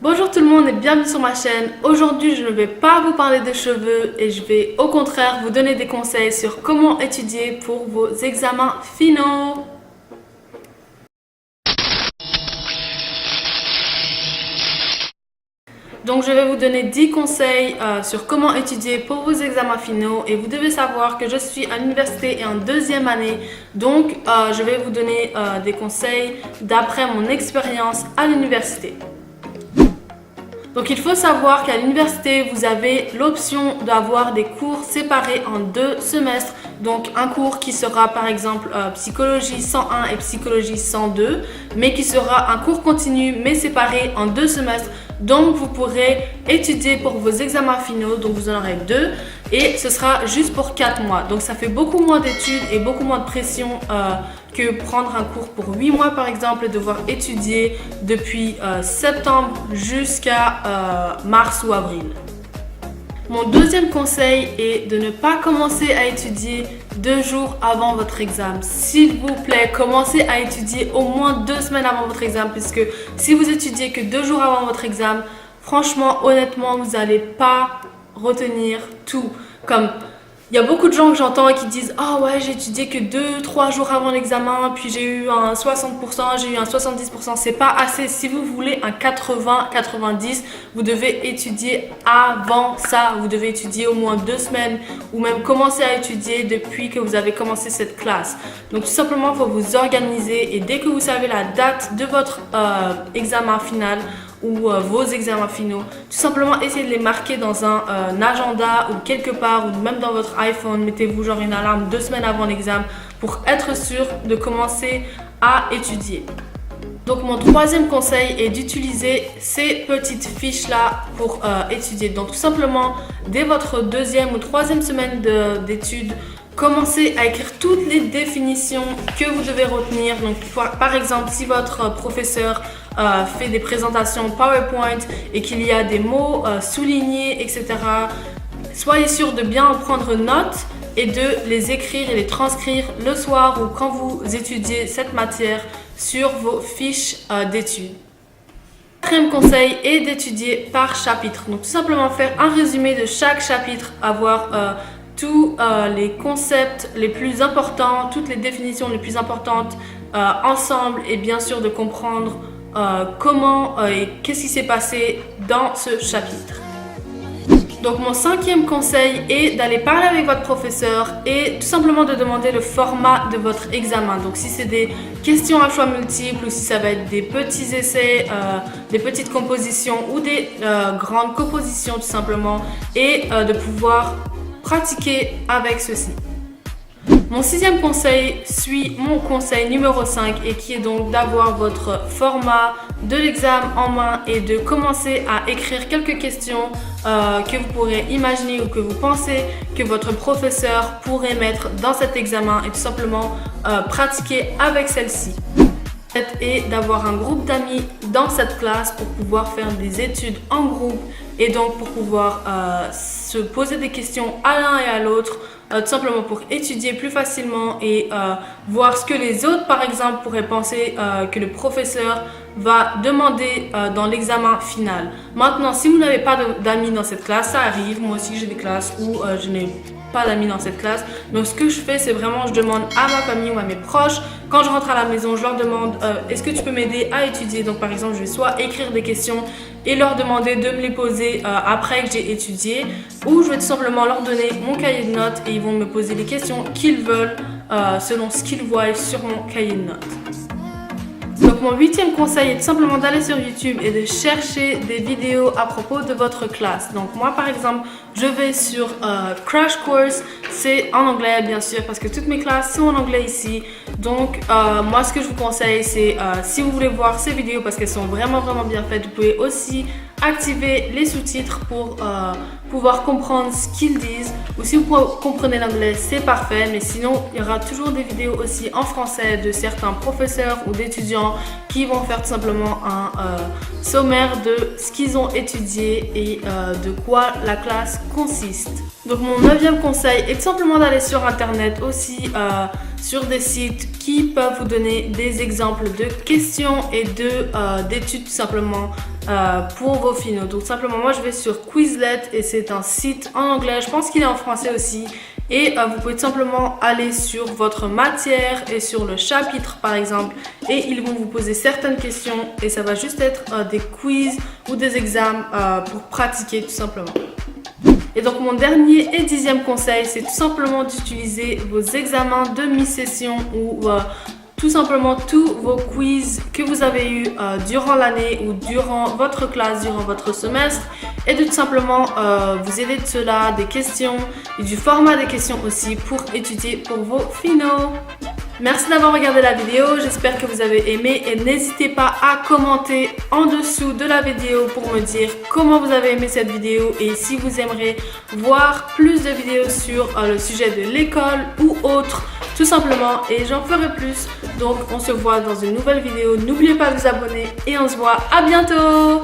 Bonjour tout le monde et bienvenue sur ma chaîne. Aujourd'hui, je ne vais pas vous parler des cheveux et je vais au contraire vous donner des conseils sur comment étudier pour vos examens finaux. Donc je vais vous donner 10 conseils sur comment étudier pour vos examens finaux et vous devez savoir que je suis à l'université et en deuxième année. Donc je vais vous donner des conseils d'après mon expérience à l'université. Donc il faut savoir qu'à l'université, vous avez l'option d'avoir des cours séparés en 2 semestres. Donc un cours qui sera par exemple psychologie 101 et psychologie 102, mais qui sera un cours continu mais séparé en 2 semestres. Donc vous pourrez étudier pour vos examens finaux, donc vous en aurez 2 et ce sera juste pour 4 mois. Donc ça fait beaucoup moins d'études et beaucoup moins de pression que prendre un cours pour 8 mois par exemple et devoir étudier depuis septembre jusqu'à mars ou avril. Mon deuxième conseil est de ne pas commencer à étudier 2 jours avant votre examen. S'il vous plaît, commencez à étudier au moins 2 semaines avant votre examen, puisque si vous étudiez que 2 jours avant votre examen, franchement, honnêtement, vous n'allez pas retenir tout. Comme il y a beaucoup de gens que j'entends qui disent « Ah ouais, j'ai étudié que 2-3 jours avant l'examen, puis j'ai eu un 60%, j'ai eu un 70%. » C'est pas assez. Si vous voulez un 80-90, vous devez étudier avant ça. Vous devez étudier au moins 2 semaines ou même commencer à étudier depuis que vous avez commencé cette classe. Donc tout simplement, il faut vous organiser et dès que vous savez la date de votre examen final, ou vos examens finaux, tout simplement essayez de les marquer dans un agenda ou quelque part ou même dans votre iPhone. Mettez-vous genre une alarme 2 semaines avant l'examen pour être sûr de commencer à étudier. Donc mon troisième conseil est d'utiliser ces petites fiches là pour étudier. Donc tout simplement dès votre 2e ou 3e semaine d'études, commencez à écrire toutes les définitions que vous devez retenir. Donc par exemple, si votre professeur fait des présentations PowerPoint et qu'il y a des mots soulignés, etc., soyez sûr de bien en prendre note et de les écrire et les transcrire le soir ou quand vous étudiez cette matière sur vos fiches d'études. Quatrième conseil est d'étudier par chapitre. Donc tout simplement faire un résumé de chaque chapitre, avoir tous les concepts les plus importants, toutes les définitions les plus importantes ensemble et bien sûr de comprendre comment et qu'est-ce qui s'est passé dans ce chapitre. Donc mon 5e conseil est d'aller parler avec votre professeur et tout simplement de demander le format de votre examen. Donc si c'est des questions à choix multiples ou si ça va être des petits essais, des petites compositions ou des grandes compositions tout simplement et de pouvoir pratiquer avec ceci. Mon 6e conseil suit mon conseil numéro 5 et qui est donc d'avoir votre format de l'examen en main et de commencer à écrire quelques questions que vous pourrez imaginer ou que vous pensez que votre professeur pourrait mettre dans cet examen et tout simplement pratiquer avec celle-ci. Et d'avoir un groupe d'amis dans cette classe pour pouvoir faire des études en groupe et donc pour pouvoir se poser des questions à l'un et à l'autre, tout simplement pour étudier plus facilement et voir ce que les autres par exemple pourraient penser que le professeur va demander dans l'examen final. Maintenant, si vous n'avez pas d'amis dans cette classe, ça arrive, moi aussi j'ai des classes où je n'ai pas d'amis dans cette classe. Donc ce que je fais, c'est vraiment je demande à ma famille ou à mes proches, quand je rentre à la maison, je leur demande est-ce que tu peux m'aider à étudier. Donc par exemple, je vais soit écrire des questions et leur demander de me les poser après que j'ai étudié, ou je vais tout simplement leur donner mon cahier de notes et ils vont me poser les questions qu'ils veulent selon ce qu'ils voient sur mon cahier de notes. Donc mon 8e conseil est tout simplement d'aller sur YouTube et de chercher des vidéos à propos de votre classe. Donc moi par exemple, je vais sur Crash Course, c'est en anglais bien sûr parce que toutes mes classes sont en anglais ici. Donc moi ce que je vous conseille c'est si vous voulez voir ces vidéos parce qu'elles sont vraiment bien faites, vous pouvez aussi activer les sous-titres pour pouvoir comprendre ce qu'ils disent, ou si vous comprenez l'anglais c'est parfait, mais sinon il y aura toujours des vidéos aussi en français de certains professeurs ou d'étudiants qui vont faire tout simplement un sommaire de ce qu'ils ont étudié et de quoi la classe consiste. Donc mon 9e conseil est tout simplement d'aller sur internet aussi sur des sites qui peuvent vous donner des exemples de questions et d'études tout simplement pour vos finaux. Donc simplement moi je vais sur Quizlet et c'est un site en anglais, je pense qu'il est en français aussi. Et vous pouvez tout simplement aller sur votre matière et sur le chapitre par exemple et ils vont vous poser certaines questions et ça va juste être des quiz ou des examens pour pratiquer tout simplement. Et donc mon dernier et 10e conseil, c'est tout simplement d'utiliser vos examens de mi-session ou tout simplement tous vos quiz que vous avez eu durant l'année ou durant votre classe, durant votre semestre et de tout simplement vous aider de cela, des questions et du format des questions aussi pour étudier pour vos finaux. Merci d'avoir regardé la vidéo, j'espère que vous avez aimé et n'hésitez pas à commenter en dessous de la vidéo pour me dire comment vous avez aimé cette vidéo et si vous aimeriez voir plus de vidéos sur le sujet de l'école ou autre tout simplement et j'en ferai plus. Donc on se voit dans une nouvelle vidéo, n'oubliez pas de vous abonner et on se voit à bientôt.